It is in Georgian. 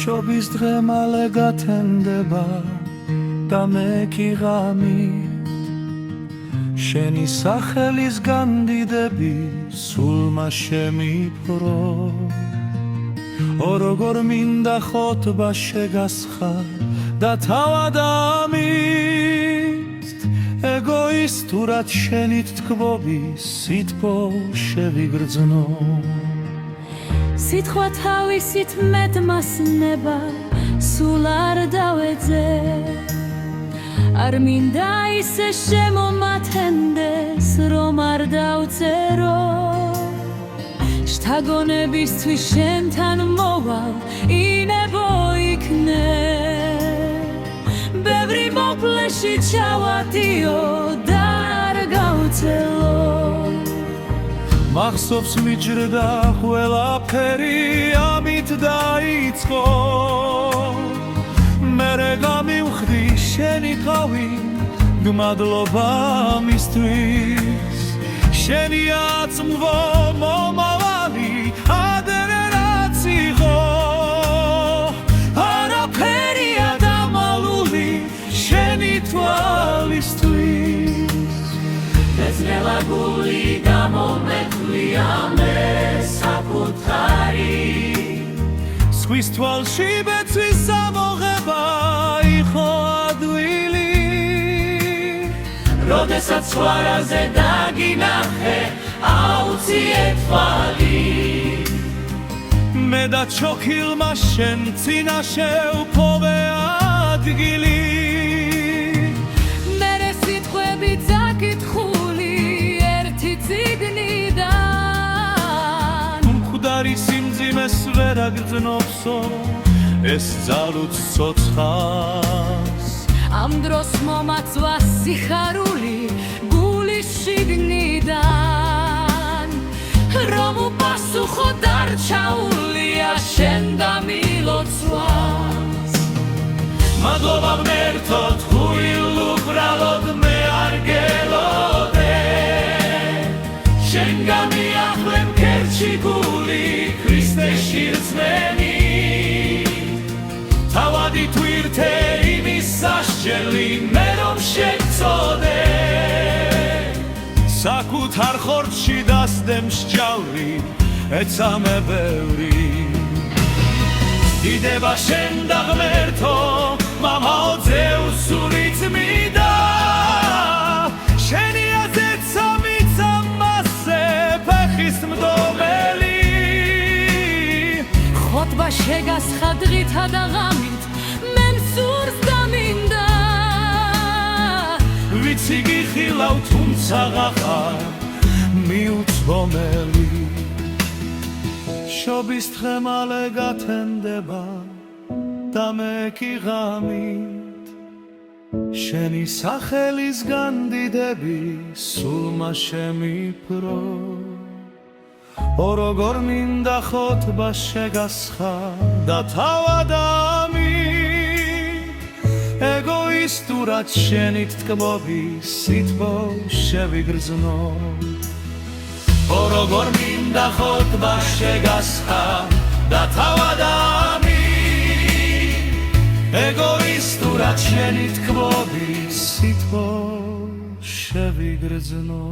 შობის დღე მალე გათენდება და მე კი ღამით შენი სახელის განდიდები სულმა შემიფრო როგორ მინდა ხოტბა შეგასხა და თავად ამით ეგოისტურად შენით თქმობი სითბო შევიგრძნო სიტყვა თავისით მეტმასნება სულ არ დავეძე არ მინდა ისე შემომათენდეს რომ არ დავწერო შთაგონებისთვის შენთან მოვალ ინებო იქნე ბევრი მოპლეში ჩავადიო და არ გავცელო მახსოვს მიჯრდა ყველაფერი ამით დაიწყო მერე გამივხდი შენი ყავი გმადლობა მისთვის შენი აწმვო მომავალი ადრე რაც იყო არაფერია დამალული შენი თვალისთვის ეძნელა გული გამომეთვლია მე საკუთარი სხვის თვალში ბეწვის ამოღება იყო ადვილი როდესაც სხვარაზე დაგინახე აუციე თვალი მე და ჩოქილმა შენ წინაშე ვფოვე ადგილი მერე სიტყვები წაკითხული ერთი წიგნიდან მკვდარი სიმძიმეს ვერ აგრძნობსო ეს ძალუც ცოცხალს ამ დროს მომაწვა სიხარული გულის შიგნიდან რომ უპასუხო დარჩაულია შენ დამილოცვას მადლობა ღმერთო თქუილ უბრალოდ მე არ გელოდე შენ გამიახლებ ქერჩი გული ქრისტეში რწმენი თავადი თვირთე იმის სასჯელი მე რომ შეგწოდე საკუთარ ხორცში დასდე მსჯავრი ეცამე ბევრი დიდება შენ და ღმერთო მამაო ძეუსური წმიდა შენი აზეცა მიცა მასზე ფეხის მდომელი ხოტბა შეგასხა დღითა და ღამით მე მსურს დამინდა ვიცი გიხილავ თუმცა აღარ მიუცდომელი შობის დღე მალე გათენდება და მე კი ღამით შენი სახელის განდიდები სულმა შემიფრო როგორ მინდა ხოტბა შეგასხა და თავად ამით ეგოისტურად შენით თქმობი სითბო შევიგრძნო როგორ მინდა ხოტბა შეგასხა და თავად ამით ეგოისტურად შენით თქმობი სითბო შევიგრძნო